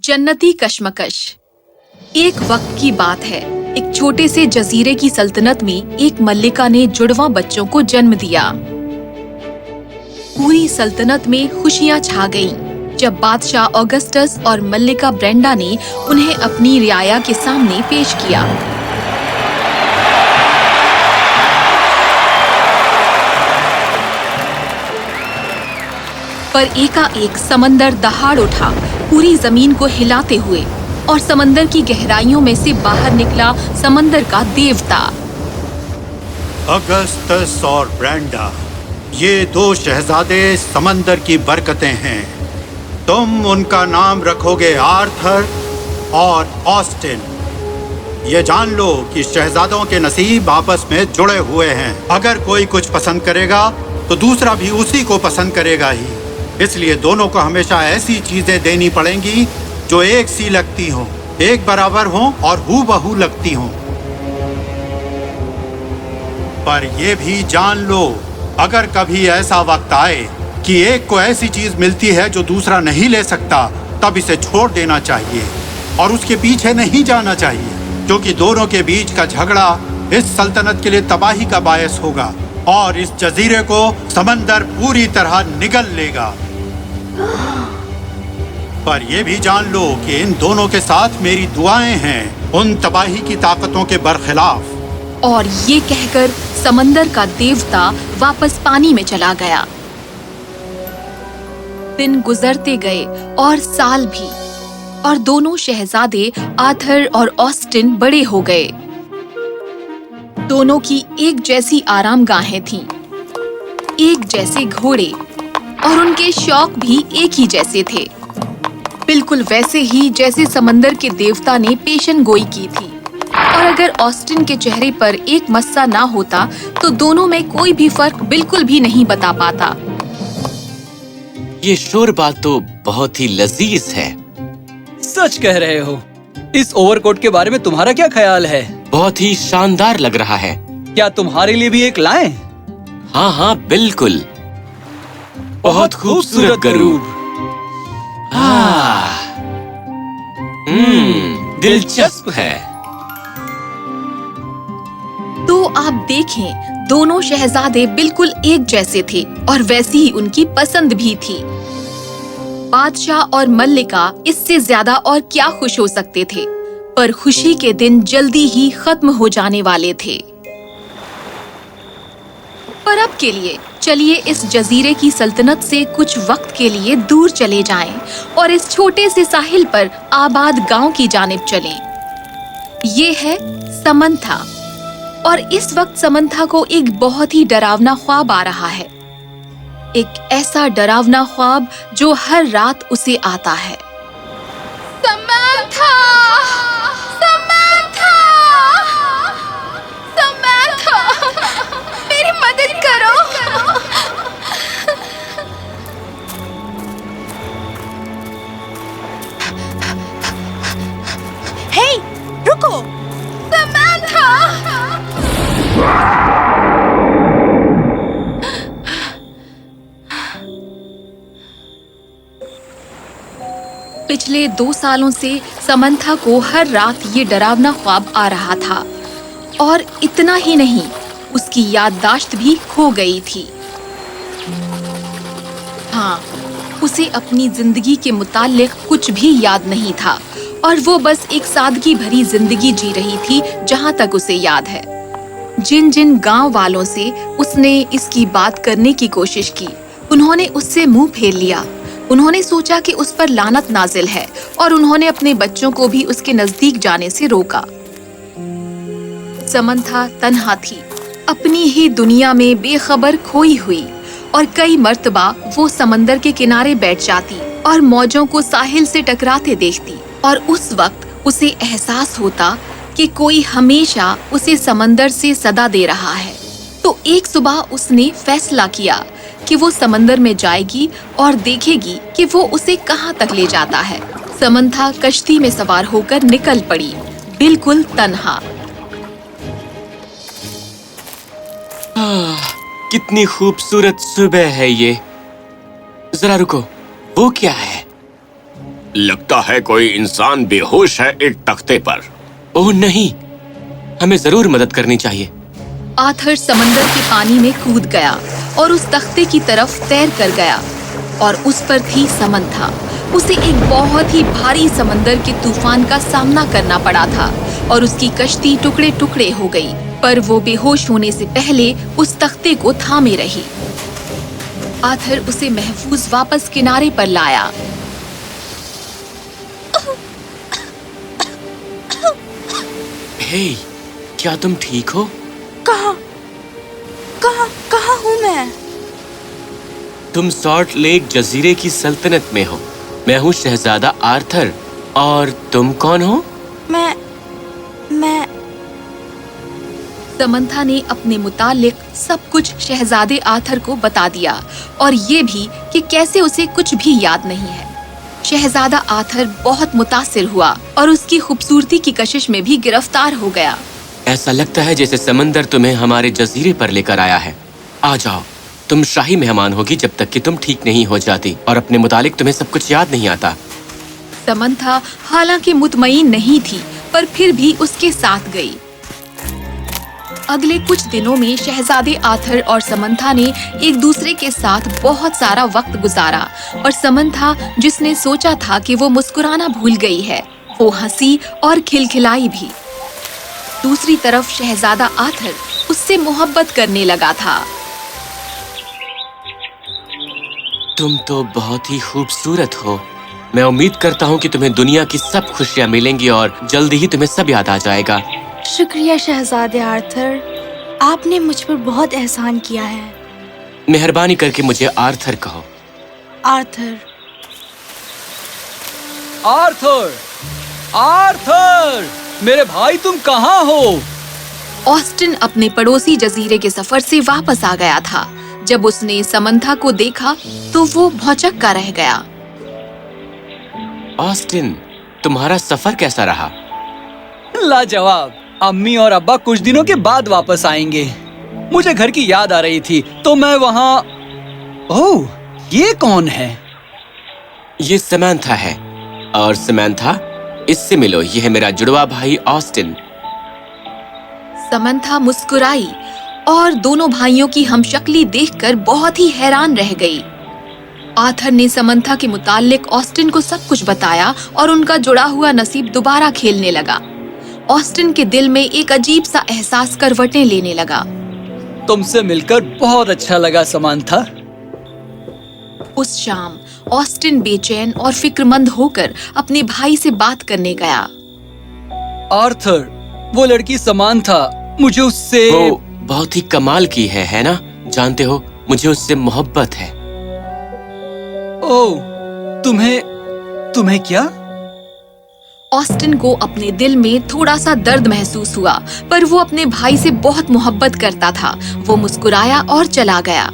जन्नती कशमकश। एक वक्त की बात है, एक छोटे से जजीरे की सल्तनत में एक मल्लिका ने जुड़वा बच्चों को जन्म दिया। पूरी सल्तनत में खुशियां छा गईं जब बादशाह ऑगस्टस और मल्लिका ब्रेंडा ने उन्हें अपनी रियाया के सामने पेश किया। पर एकाएक समंदर दहाड़ उठा, पूरी जमीन को हिलाते हुए, और समंदर की गहराइयों में से बाहर निकला समंदर का देवता। अगस्टस और ब्रेंडा, ये दो शहजादे समंदर की बरकतें हैं। तुम उनका नाम रखोगे आर्थर और ऑस्टिन। ये जान लो कि शहजादों के नसीब आपस में जुड़े हुए हैं। अगर कोई कुछ पसंद करेगा तो दूसरा भी उसी को पसंद करेगा ही। इसलिए दोनों को हमेशा ऐसी चीजें देनी पड़ेंगी जो एक सी लगती हो, एक बराबर हो और हूबहू लगती हो। पर यह भी जान लो, अगर कभी ऐसा वक्त आए कि एक को ऐसी चीज मिलती है जो दूसरा नहीं ले सकता, तब इसे छोड़ देना चाहिए और उसके पीछे नहीं जाना चाहिए, क्योंकि दोनों के बीच का झगड़ा इस सल्तनत के लिए तबाही का बायस होगा और इस जजीरे को समंदर पूरी तरह निगल लेगा। पर यह भी जान लो कि इन दोनों के साथ मेरी दुआएं हैं उन तबाही की ताकतों के बरखिलाफ। और ये कहकर समंदर का देवता वापस पानी में चला गया। दिन गुजरते गए और साल भी, और दोनों शहजादे आर्थर और ऑस्टिन बड़े हो गए। दोनों की एक जैसी आरामगाहें थीं, एक जैसे घोड़े, और उनके शौक भी एक ही जैसे थे, बिल्कुल वैसे ही जैसे समंदर के देवता ने पेशन गोई की थी। और अगर ऑस्टिन के चेहरे पर एक मस्सा ना होता तो दोनों में कोई भी फर्क बिल्कुल भी नहीं बता पाता। ये शोरबा तो बहुत ही लजीज है। सच कह रहे हो। इस ओवरकोट के बारे में तुम्हारा क्या ख्याल है? बहुत ही शानदार लग रहा है। क्या तुम्हारे लिए भी एक लाएं? हाँ हाँ बिल्कुल। बहुत खूबसूरत गरूब। दिलचस्प है। तो आप देखें, दोनों शहजादे बिल्कुल एक जैसे थे और वैसी ही उनकी पसंद भी थी। बादशाह और मल्लिका इससे ज्यादा और क्या खुश हो सकते थे, पर खुशी के दिन जल्दी ही खत्म हो जाने वाले थे। पर अब के लिए चलिए इस जजीरे की सल्तनत से कुछ वक्त के लिए दूर चले जाएं और इस छोटे से साहिल पर आबाद गांव की जानिब चलें। ये है समंथा, और इस वक्त समंथा को एक बहुत ही डरावना ख्वाब आ रहा है। एक ऐसा डरावना ख्वाब जो हर रात उसे आता है। समंथा! समंथा! समंथा! मेरी मदद करो। हे, रुको! समंथा! पिछले 2 सालों से समंथा को हर रात ये डरावना ख्वाब आ रहा था, और इतना ही नहीं, उसकी याददाश्त भी खो गई थी। हाँ, उसे अपनी जिंदगी के मुताल्लिक कुछ भी याद नहीं था, और वो बस एक सादगी भरी जिंदगी जी रही थी जहाँ तक उसे याद है। जिन जिन गांव वालों से उसने इसकी बात करने की कोशिश की, उन्होंने उससे मुंह फेर लिया। उन्होंने सोचा कि उस पर लानत नाजिल है, और उन्होंने अपने बच्चों को भी उसके नजदीक जाने से रोका। समंथा तन्हा थी, अपनी ही दुनिया में बेखबर खोई हुई, और कई मर्तबा वो समंदर के किनारे बैठ जाती और मौजों को साहिल से टकराते देखती, और उस वक्त उसे एहसास होता कि कोई हमेशा उसे समंदर से सदा दे रहा है। तो एक सुबह उसने फैसला किया कि वो समंदर में जाएगी और देखेगी कि वो उसे कहाँ तक ले जाता है। समंथा कश्ती में सवार होकर निकल पड़ी, बिल्कुल तन्हा। कितनी खूबसूरत सुबह है ये। जरा रुको, वो क्या है? लगता है कोई इंसान बेहोश है एक तख्ते पर। ओह नहीं, हमें जरूर मदद करनी चाहिए। आर्थर समंदर के पानी में कूद गया और उस तख्ते की तरफ तैर कर गया और उस पर थी समंथा। उसे एक बहुत ही भारी समंदर के तूफान का सामना करना पड़ा था और उसकी कश्ती टुकड़े टुकड़े हो गई, पर वो बेहोश होने से पहले उस तख्ते को थामे रही। आर्थर उसे महफूज वापस किनारे पर लाया। हे, क्या तुम ठीक हो? कहाँ हूँ मैं? तुम सॉल्ट लेक जजीरे की सल्तनत में हो। मैं हूँ शहजादा आर्थर। और तुम कौन हो? मैं समंथा ने अपने मुतालिक सब कुछ शहजादे आर्थर को बता दिया और ये भी कि कैसे उसे कुछ भी याद नहीं है। शहजादा आर्थर बहुत मुतासिर हुआ और उसकी खूबसूरती की कशिश में भी गिरफ्तार हो गया। ऐसा लगता है जैसे समंदर तुम्हें हमारे जजीरे पर लेकर आया है। आ जाओ, तुम शाही मेहमान होगी जब तक कि तुम ठीक नहीं हो जाती और अपने मुतालिक तुम्हें सब कुछ याद नहीं आता। समंथा हालांकि मुतमईन नहीं थी, पर फिर भी उसके साथ गई। अगले कुछ दिनों में शहजादे आर्थर और समंथा ने एक दूसरे के साथ बहुत सारा वक्त गुजारा और समंथा, जिसने सोचा था कि वो मुस्कुराना भूल गई है, वो हंसी और खिलखिलाई भी। दूसरी तरफ शहजादा आर्थर उससे मोहब्बत करने लगा था। तुम तो बहुत ही खूबसूरत हो। मैं उम्मीद करता हूँ कि तुम्हें दुनिया की सब खुशियाँ मिलेंगी और जल्दी ही तुम्हें सब याद आ जाएगा। शुक्रिया शहजादे आर्थर, आपने मुझ पर बहुत एहसान किया है। मेहरबानी करके मुझे आर्थर कहो। आर्थर। आर्थर, आर्थर, मेरे भाई तुम कहाँ हो? ऑस्टिन अपने पड़ोसी जजीरे के सफर से वापस आ गया था। जब उसने समंथा को देखा तो वो भौचक्का रह गया। ऑस्टिन, तुम्हारा सफर कैसा रहा? लाजवाब। अम्मी और अब्बा कुछ दिनों के बाद वापस आएंगे। मुझे घर की याद आ रही थी तो मैं वहाँ। ओह, ये कौन है? ये समंथा है। और समंथा, इससे मिलो, ये है मेरा जुड़वा भाई ऑस्टिन। समंथा मुस्कुराई और दोनों भाइयों की हमशक्ली देखकर बहुत ही हैरान रह गई। आर्थर ने समंथा के मुताल्लिक ऑस्टिन को सब कुछ बताया और उनका जुड़ा हुआ नसीब दोबारा खेलने लगा। ऑस्टिन के दिल में एक अजीब सा एहसास करवटें लेने लगा। तुमसे मिलकर बहुत अच्छा लगा समंथा। उस शाम ऑस्टिन बेचैन और फिक्रमंद होकर अपने भाई से बात करने गया। आर्थर, वो लड़की समंथा, मुझे उससे। वो बहुत ही कमाल की है ना? जानते हो, मुझे उससे मोहब्बत है। ओह, तुम्हें क्या? ऑस्टिन को अपने दिल में थोड़ा सा दर्द महसूस हुआ, पर वो अपने भाई से बहुत मोहब्बत करता था। वो मुस्कुराया और चला गया।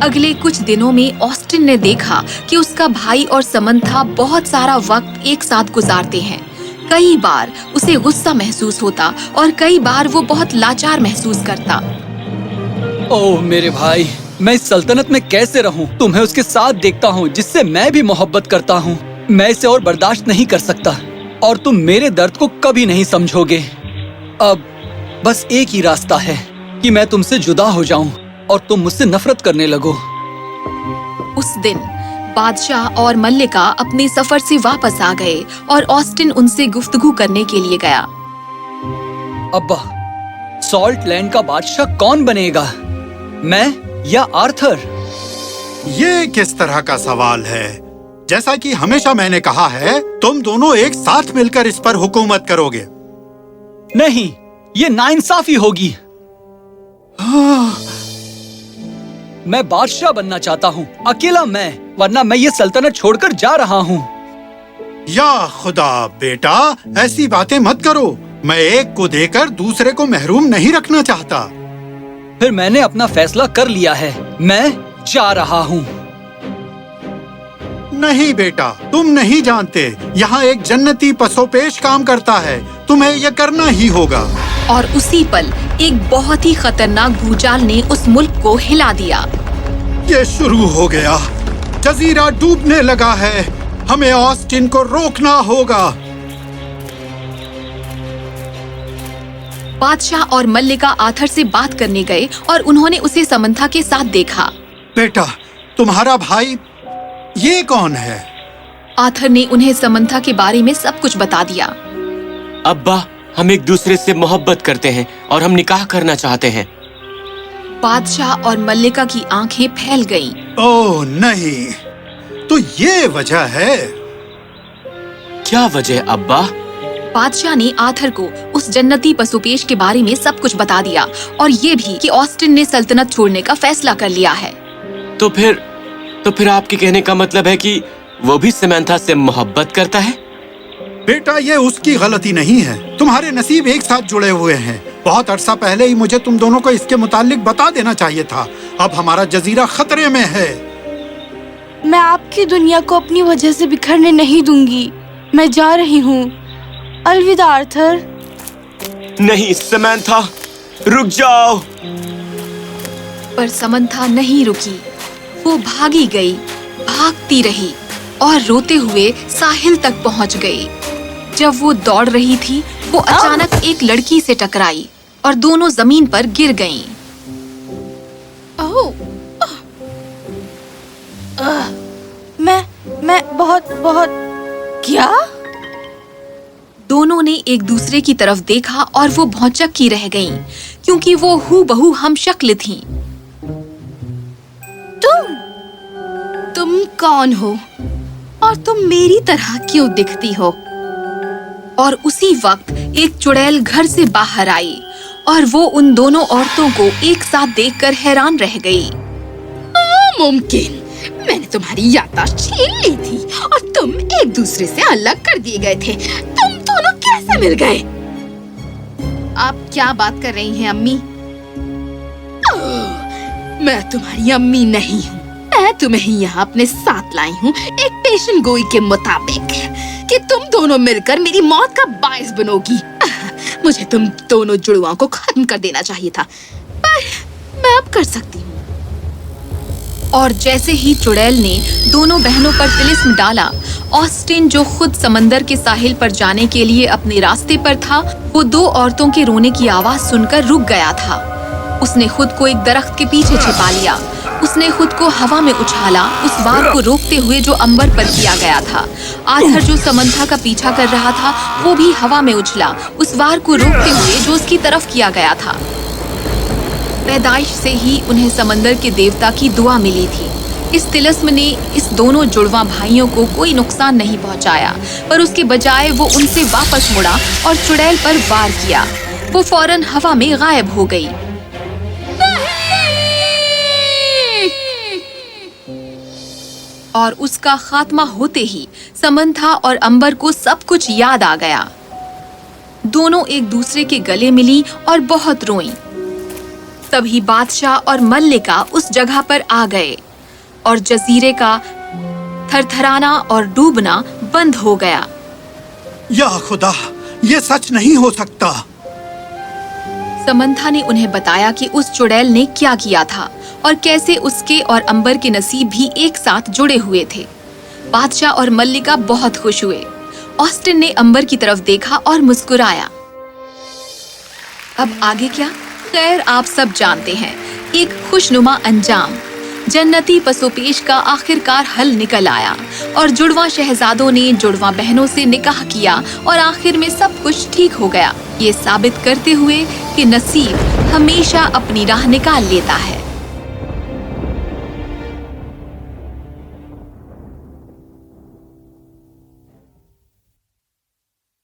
अगले कुछ दिनों में ऑस्टिन ने देखा कि उसका भाई और समंथा बहुत सारा वक्त एक साथ गुजारते हैं। कई बार उसे गुस्सा महसूस होता और कई बार वो बहुत लाचार महसूस करता। ओह मेरे भाई, मैं इस सल्तनत में कैसे रहूं? तुम्हें उसके साथ देखता हूं जिससे मैं भी मोहब्बत करता हूं। मैं इसे और बर्दाश्त नहीं कर सकता और तुम मेरे दर्द को कभी नहीं समझोगे। अब बस एक ही रास्ता है कि मैं तुमसे जुदा हो जाऊं और तुम मुझसे नफरत करने लगो। उस दिन बादशाह और मल्लिका अपने सफर से वापस आ गए और ऑस्टिन उनसे गुफ्तगू करने के लिए गया। अब्बा, सॉल्ट लैंड का बादशाह कौन बनेगा, मैं या आर्थर? ये किस तरह का सवाल है? जैसा कि हमेशा मैंने कहा है, तुम दोनों एक साथ मिलकर इस पर हुकूमत करोगे। नहीं, ये नाइंसाफी होगी। मैं बादशाह बनना चाहता हूँ, अकेला मैं, वरना मैं ये सल्तनत छोड़कर जा रहा हूँ। या खुदा बेटा, ऐसी बातें मत करो। मैं एक को देकर दूसरे को महरूम नहीं रखना चाहता। फिर मैंने अपना फैसला कर लिया है, मैं जा रहा हूँ। नहीं बेटा, तुम नहीं जानते, यहाँ एक जन्नती पसोपेश काम करता है। तुम्हें यह करना ही होगा। और उसी पल एक बहुत ही खतरनाक भूचाल ने उस मुल्क को हिला दिया। ये शुरू हो गया। जजीरा डूबने लगा है। हमें ऑस्टिन को रोकना होगा। बादशाह और मल्लिका आर्थर से बात करने गए और उन्होंने उसे समंथा के साथ देखा। बेटा, तुम्हारा भाई ये कौन है? आर्थर ने उन्हें समंथा के बारे में सब कुछ बता दिया। अब्बा, हम एक दूसरे से मोहब्बत करते हैं और हम निकाह करना चाहते हैं। बादशाह और मल्लिका की आंखें फैल गईं। ओह नहीं, तो ये वजह है। क्या वजह अब्बा? बादशाह ने आर्थर को उस जन्नती पशुपेश के बारे में सब कुछ बता दिया और ये भी कि ऑस्टिन ने सल्तनत छोड़ने का फैसला कर लिया है। तो फिर आपके कहने का मतलब है कि वो भी समंथा से मोहब्बत करता है? बेटा, ये उसकी गलती नहीं है। तुम्हारे नसीब एक साथ जुड़े हुए हैं। बहुत अरसा पहले ही मुझे तुम दोनों को इसके मुतालिक बता देना चाहिए था। अब हमारा जजीरा खतरे में है। मैं आपकी दुनिया को अपनी वजह से बिखरने नहीं दूंगी। मैं जा रही हूँ। अलविदा आर्थर। नहीं समंथा, रुक जाओ। पर समंथा नहीं रुकी। वो भागी गई, भागती रही और रोते हुए साहिल तक पहुंच गई। जब वो दौड़ रही थी, वो अचानक एक लड़की से टकराई और दोनों जमीन पर गिर गईं। मैं बहुत क्या? दोनों ने एक दूसरे की तरफ देखा और वो भौचक्की रह गईं, क्योंकि वो हूबहू हमशक्ल थीं। तुम कौन हो और तुम मेरी तरह क्यों दिखती हो? और उसी वक्त एक चुड़ैल घर से बाहर आई और वो उन दोनों औरतों को एक साथ देखकर हैरान रह गई। मुमकिन, मैंने तुम्हारी याददाश्त छीन ली थी और तुम एक दूसरे से अलग कर दिए गए थे। तुम दोनों कैसे मिल गए? आप क्या बात कर रही हैं अम्मी? मैं तुम्हारी अम्मी नहीं हूँ। मैं तुम्हें ही यहाँ अपने साथ लाई हूँ एक पेशन गोई के मुताबिक कि तुम दोनों मिलकर मेरी मौत का बायस बनोगी। मुझे तुम दोनों जुड़वां को खत्म कर देना चाहिए था, पर मैं अब कर सकती हूँ। और जैसे ही चुड़ैल ने दोनों बहनों पर तिलिस्म डाला, ऑस्टिन जो खुद समंदर के साहिल पर जाने के लिए अपने रास्ते पर था, वो दो औरतों के रोने की आवाज सुनकर रुक गया था। उसने खुद को एक दरख्त के पीछे छिपा लिया। उसने खुद को हवा में उछाला, उस वार को रोकते हुए जो अंबर पर किया गया था। आर्थर जो समंथा का पीछा कर रहा था, वो भी हवा में उछला, उस वार को रोकते हुए जो उसकी तरफ किया गया था। पैदाइश से ही उन्हें समंदर के देवता की दुआ मिली थी। इस तिलिस्म ने इस दोनों जुड़वा भाइयों को कोई नुकसान नहीं पहुंचाया, पर उसके बजाय वो उनसे वापस मुड़ा और चुड़ैल पर वार किया। वो फौरन हवा में गायब हो गई। और उसका खात्मा होते ही समंथा और अंबर को सब कुछ याद आ गया। दोनों एक दूसरे के गले मिली और बहुत रोईं। तभी बादशाह और मल्लिका उस जगह पर आ गए और जजीरे का थरथराना और डूबना बंद हो गया। या खुदा, ये सच नहीं हो सकता। समंथा ने उन्हें बताया कि उस चुड़ैल ने क्या किया था और कैसे उसके और अंबर के नसीब भी एक साथ जुड़े हुए थे। बादशाह और मल्लिका बहुत खुश हुए। ऑस्टिन ने अंबर की तरफ देखा और मुस्कुराया। अब आगे क्या? खैर, आप सब जानते हैं, एक खुशनुमा अंजाम। जन्नती पसोपेश का आखिरकार हल निकल आया और जुड़वा शहजादों ने जुड़वा बहनों से निकाह किया और आखिर में सब कुछ ठीक हो गया, ये साबित करते हुए कि नसीब हमेशा अपनी राह निकाल लेता है।